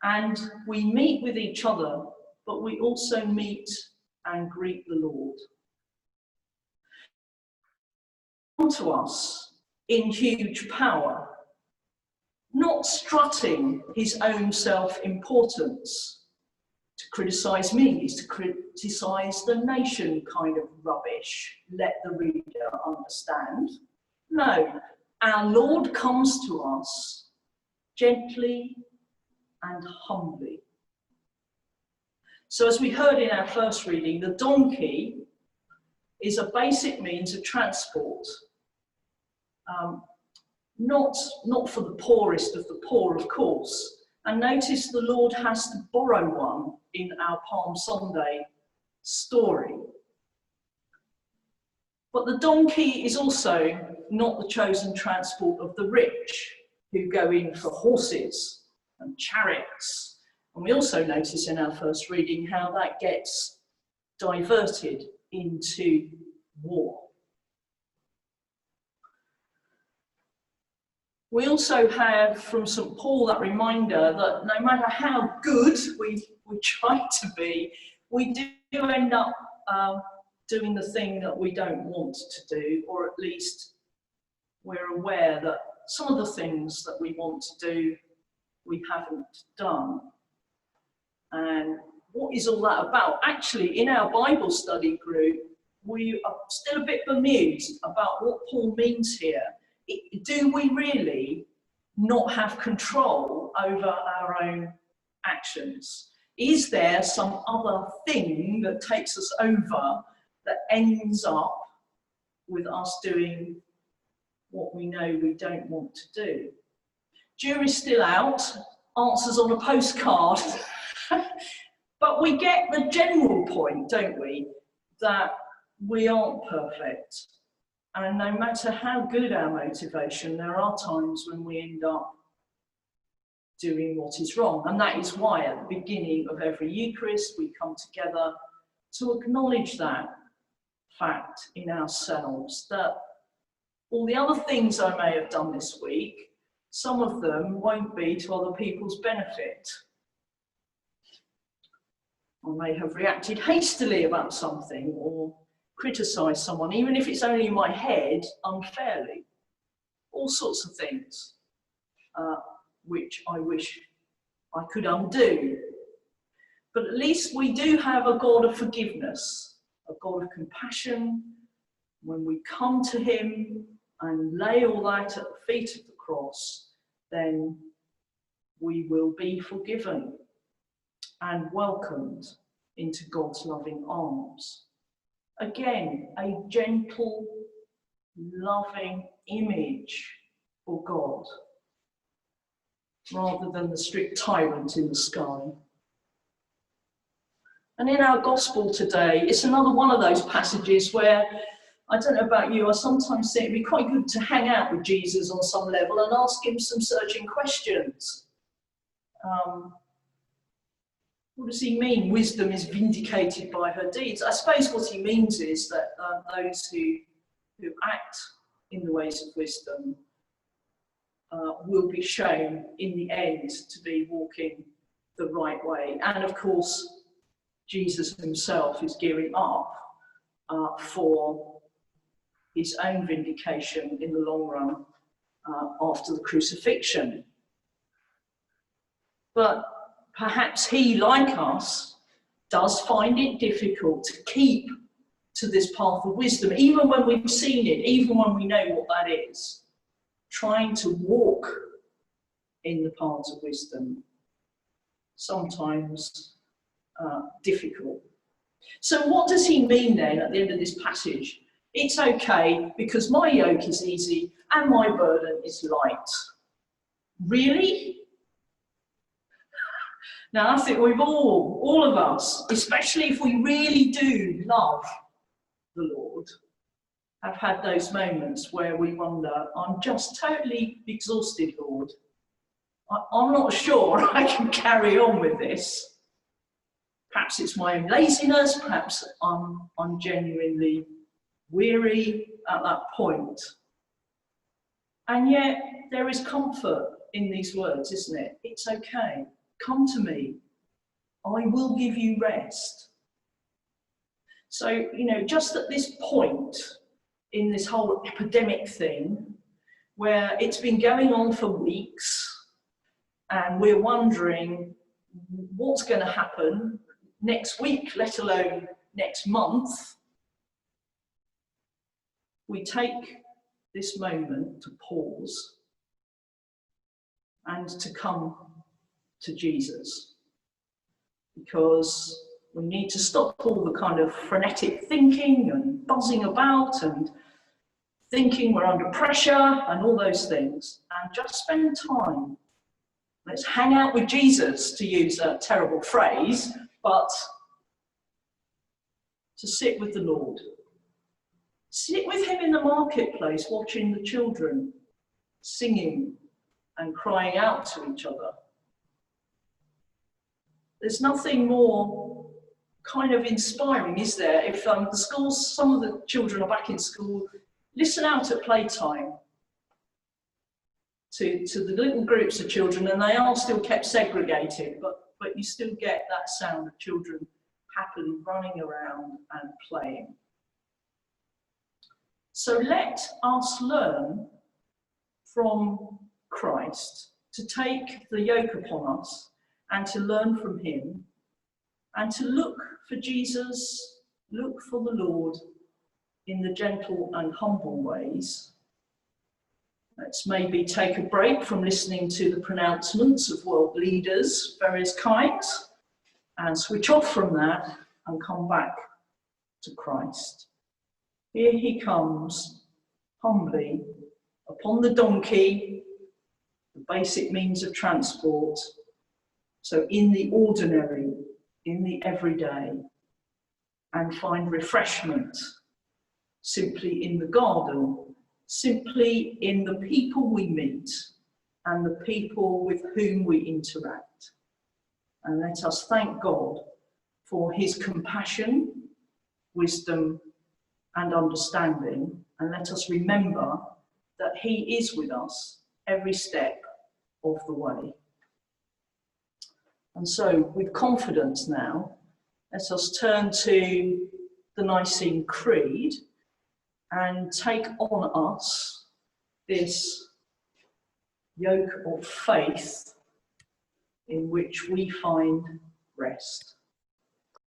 And we meet with each other, but we also meet and greet the Lord. Come to us in huge power, not strutting his own self-importance. To criticise me is to criticise the nation kind of rubbish. Let the reader understand. No, our Lord comes to us gently and humbly. So as we heard in our first reading, the donkey is a basic means of transport. Not for the poorest of the poor, of course. And notice the Lord has to borrow one in our Palm Sunday story. But the donkey is also not the chosen transport of the rich, who go in for horses and chariots. And we also notice in our first reading how that gets diverted into war. We also have from St. Paul that reminder that no matter how good we try to be, we do end up doing the thing that we don't want to do, or at least we're aware that some of the things that we want to do, we haven't done. And what is all that about? Actually, in our Bible study group, we are still a bit bemused about what Paul means here. Do we really not have control over our own actions? Is there some other thing that takes us over that ends up with us doing what we know we don't want to do? Jury's still out, answers on a postcard, but we get the general point, don't we, that we aren't perfect. And no matter how good our motivation, there are times when we end up doing what is wrong. And that is why at the beginning of every Eucharist, we come together to acknowledge that fact in ourselves, that all the other things I may have done this week, some of them won't be to other people's benefit. I may have reacted hastily about something or criticise someone, even if it's only in my head, unfairly. All sorts of things which I wish I could undo. But at least we do have a God of forgiveness, a God of compassion. When we come to him and lay all that at the feet of the cross, then we will be forgiven and welcomed into God's loving arms. Again, a gentle, loving image for God, rather than the strict tyrant in the sky. And in our gospel today, it's another one of those passages where, I don't know about you, I sometimes think it'd be quite good to hang out with Jesus on some level and ask him some searching questions. What does he mean? Wisdom is vindicated by her deeds. I suppose what he means is that those who act in the ways of wisdom will be shown in the end to be walking the right way. And of course, Jesus himself is gearing up for his own vindication in the long run after the crucifixion. But perhaps he, like us, does find it difficult to keep to this path of wisdom, even when we've seen it, even when we know what that is. Trying to walk in the paths of wisdom, sometimes difficult. So what does he mean then at the end of this passage? It's okay because my yoke is easy and my burden is light. Really? Now, I think we've all of us, especially if we really do love the Lord, have had those moments where we wonder, I'm just totally exhausted, Lord. I'm not sure I can carry on with this. Perhaps it's my own laziness, perhaps I'm genuinely weary at that point. And yet there is comfort in these words, isn't it? It's okay. Come to me. I will give you rest. So, you know, just at this point in this whole epidemic thing, where it's been going on for weeks, and we're wondering what's going to happen next week, let alone next month, we take this moment to pause and to come to Jesus, because we need to stop all the kind of frenetic thinking and buzzing about and thinking we're under pressure and all those things, and just spend time. Let's hang out with Jesus, to use a terrible phrase, but to sit with the Lord. Sit with him in the marketplace, watching the children singing and crying out to each other. There's nothing more kind of inspiring, is there? If the schools, some of the children are back in school, listen out at playtime to the little groups of children, and they are still kept segregated, but you still get that sound of children happily running around and playing. So let us learn from Christ to take the yoke upon us and to learn from him and to look for Jesus, look for the Lord in the gentle and humble ways. Let's maybe take a break from listening to the pronouncements of world leaders, various kinds, and switch off from that and come back to Christ. Here he comes, humbly, upon the donkey, the basic means of transport. So in the ordinary, in the everyday, and find refreshment simply in the garden, simply in the people we meet and the people with whom we interact. And let us thank God for his compassion, wisdom, and understanding, and let us remember that he is with us every step of the way. And so, with confidence now, let us turn to the Nicene Creed and take on us this yoke of faith in which we find rest.